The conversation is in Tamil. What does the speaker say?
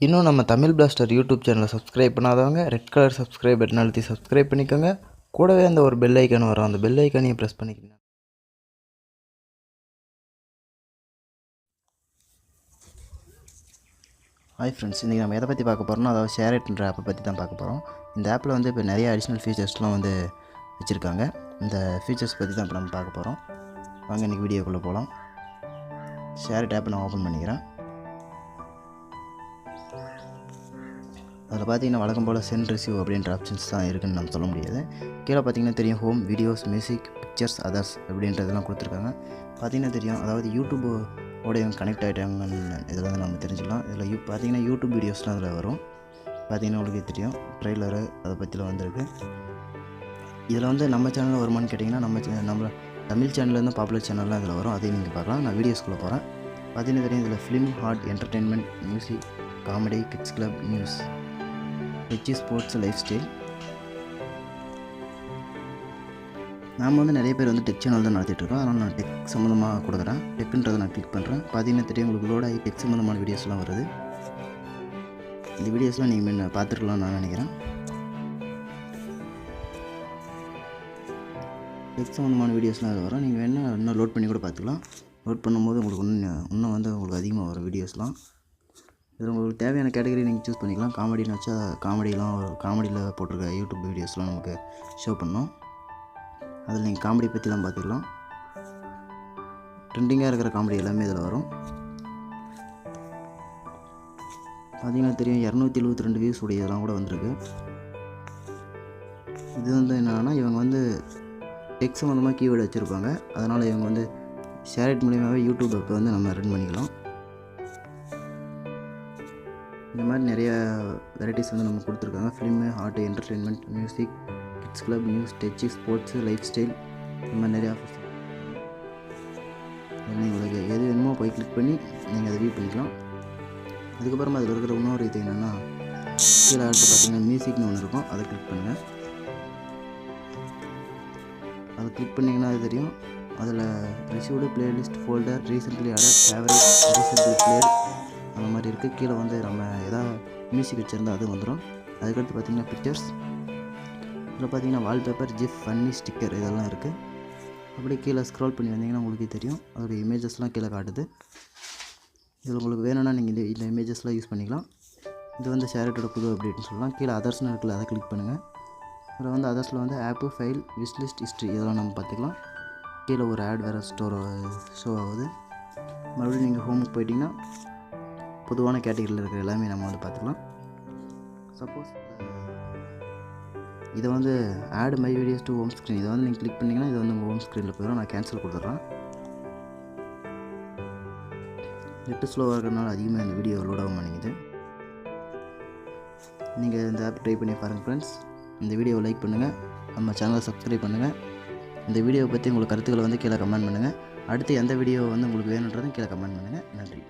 இன்னும் நம்ம தமிழ் பிளாஸ்டர் யூடியூப் சேனலை சப்ஸ்கிரைப் பண்ணாதவங்க ரெட் கலர் சப்ஸ்கிரைப் பட்டன் அழுத்தி சப்ஸ்கிரைப் பண்ணிக்கோங்க. கூடவே அந்த ஒரு பெல் ஐக்கான் வரும், அந்த பெல் ஐக்கானையும் ப்ரெஸ் பண்ணிக்கோங்க. ஹாய் ஃப்ரெண்ட்ஸ், இன்றைக்கி நம்ம எதை பற்றி பார்க்க போகிறோம்னா, அதாவது ஷேரிட்ன்ற ஆப்பை பற்றி தான் பார்க்க போகிறோம். இந்த ஆப்பில் வந்து இப்போ நிறைய அடிஷ்னல் ஃபீச்சர்ஸ்லாம் வந்து வச்சுருக்காங்க. இந்த ஃபீச்சர்ஸ் பற்றி தான் இப்போ நம்ம பார்க்க போகிறோம். வாங்க இன்றைக்கி வீடியோக்குள்ளே போகலாம். ஷேரிட் ஆப்பை நான் ஓப்பன் பண்ணிக்கிறேன். அதில் பார்த்தீங்கன்னா வழக்கம் போல் சென்ட் ரிசீவ் அப்படின்ற ஆப்ஷன்ஸ் தான் இருக்குதுன்னு நம்ம சொல்ல முடியாது. கீழே பார்த்தீங்கன்னா தெரியும், home, videos, music, pictures, others அப்படின்றதெல்லாம் கொடுத்துருக்காங்க. பார்த்தீங்கன்னா தெரியும், அதாவது யூடியூபோட கனெக்ட் ஆகிட்டாங்கன்னு இதில் வந்து நம்ம தெரிஞ்சுக்கலாம். இதில் பார்த்தீங்கன்னா யூடியூப் வீடியோஸ்லாம் அதில் வரும். பார்த்தீங்கன்னா உங்களுக்கு தெரியும், ட்ரெய்லரு அதை பற்றிலாம் வந்திருக்கு. இதில் வந்து நம்ம சேனலில் வருமானு கேட்டிங்கன்னா, நம்ம தமிழ் சேனல்லேருந்து பாப்புலர் சேனல்லாம் இதில் வரும். அதையும் நீங்கள் பார்க்கலாம். நான் வீடியோஸ்குள்ளே போகிறேன். பார்த்தீங்கன்னா தெரியும், இதில் film, heart, entertainment, music, comedy, kids club, news, HC, sports, lifestyle. நாம் வந்து நிறைய பேர் வந்து டெக் சேனல் தான் நடத்திட்டுருக்கோம். அதனால் நான் டெக் சம்மந்தமாக கொடுக்குறேன். டெக்குன்றதை நான் கிளிக் பண்ணுறேன். பார்த்தீங்கன்னா தெரியும், உங்களுக்கு லோட் ஆகி டெக் சம்மந்தமான வீடியோஸ்லாம் வருது. இந்த வீடியோஸ்லாம் நீங்கள் பார்த்துருக்கலாம்னு நான் நினைக்கிறேன். டெக் சம்மந்தமான வீடியோஸ்லாம் அது வரும். நீங்கள் வேணால் இன்னும் லோட் பண்ணி கூட பார்த்துக்கலாம். லோட் பண்ணும்போது உங்களுக்கு இன்னும் வந்து உங்களுக்கு அதிகமாக வரும் வீடியோஸ்லாம். இதில் உங்களுக்கு தேவையான கேட்டகரி நீங்கள் சூஸ் பண்ணிக்கலாம். காமெடின்னு வச்சா காமெடியில் போட்டிருக்க யூடியூப் வீடியோஸ்லாம் நமக்கு ஷோ பண்ணோம். அதில் நீங்கள் காமெடி பற்றிலாம் பார்த்துக்கலாம். ட்ரெண்டிங்காக இருக்கிற காமெடி எல்லாமே இதில் வரும். பார்த்தீங்கன்னா தெரியும், 272 வியூஸ் உடையதெல்லாம் கூட வந்திருக்கு. இது வந்து என்னென்னா, இவங்க வந்து டெக் சம்மந்தமாக கீவேர்டு வச்சுருப்பாங்க. அதனால் இவங்க வந்து ஷேரிட் மூலியமாகவே யூடியூப் அப்போ வந்து நம்ம ரன் பண்ணிக்கலாம். இந்த மாதிரி நிறைய வெரைட்டிஸ் வந்து நம்ம கொடுத்துருக்காங்க. Film, art, entertainment, music, kids club, news, tech, sports, life style, இந்த மாதிரி நிறையா ஆஃபர்ஸ். உங்களுக்கு எது வேணுமோ போய் கிளிக் பண்ணி நீங்கள் அதை வியூ பண்ணிக்கலாம். அதுக்கப்புறமா அதில் இருக்கிற இன்னொரு இது என்னென்னா, கீழே அடுத்து பார்த்தீங்கன்னா மியூசிக்னு ஒன்று இருக்கும். அதை கிளிக் பண்ணுங்கள். அதை கிளிக் பண்ணிங்கன்னா அது தெரியும். அதில் received, playlist, folder, recently added, favourite, recently played, அந்த மாதிரி இருக்குது. கீழே வந்து நம்ம எதாவது மியூசிக் வச்சுருந்தால் அது வந்துடும். அதுக்கடுத்து பார்த்திங்கன்னா பிக்சர்ஸ். இதில் பார்த்திங்கன்னா வால்பேப்பர், ஜிஃப், ஃபன்னி, ஸ்டிக்கர் இதெல்லாம் இருக்குது. அப்படியே கீழே ஸ்க்ரோல் பண்ணி வந்தீங்கன்னா உங்களுக்கு தெரியும், அதோடய இமேஜஸ்லாம் கீழே காட்டுது. இதில் உங்களுக்கு வேணும்னா நீங்கள் இந்த இமேஜஸ்லாம் யூஸ் பண்ணிக்கலாம். இது வந்து ஷேரிட்டோட புது அப்டேட்னு சொல்லலாம். கீழே அதர்ஸ்னு இருக்குல்ல, அதை கிளிக் பண்ணுங்கள். இதில் வந்து அதர்ஸில் வந்து ஆப்பு, ஃபைல், விஷ்லிஸ்ட், ஹிஸ்ட்ரி இதெல்லாம் நம்ம பார்த்துக்கலாம். கீழே ஒரு ஆட் வேறு ஷோ ஆகுது. மறுபடியும் நீங்கள் ஹோமுக்கு போயிட்டிங்கன்னா பொதுவான கேட்டகரியில் இருக்கிற எல்லாமே நம்ம வந்து பார்த்துக்கலாம். சப்போஸ் இதை வந்து add my videos to home screen, இதை வந்து நீங்கள் கிளிக் பண்ணிங்கன்னா இது வந்து உங்கள் ஹோம் ஸ்க்ரீனில் போயிடும். நான் கேன்சல் கொடுத்துட்றேன். நெட்டு ஸ்லோவாக இருக்கிறதுனால அதிகமாக இந்த வீடியோ லோட் ஆக மாட்டேங்குது. நீங்கள் இந்த ஆப் ட்ரை பண்ணி பாருங்கள் ஃப்ரெண்ட்ஸ். இந்த வீடியோவை லைக் பண்ணுங்கள், நம்ம சேனலை சப்ஸ்கிரைப் பண்ணுங்கள். இந்த வீடியோவை பற்றி உங்களுக்கு கருத்துக்களை வந்து கீழே கமெண்ட் பண்ணுங்கள். அடுத்து எந்த வீடியோ வந்து உங்களுக்கு வேணுன்றதும் கீழே கமெண்ட் பண்ணுங்கள். நன்றி.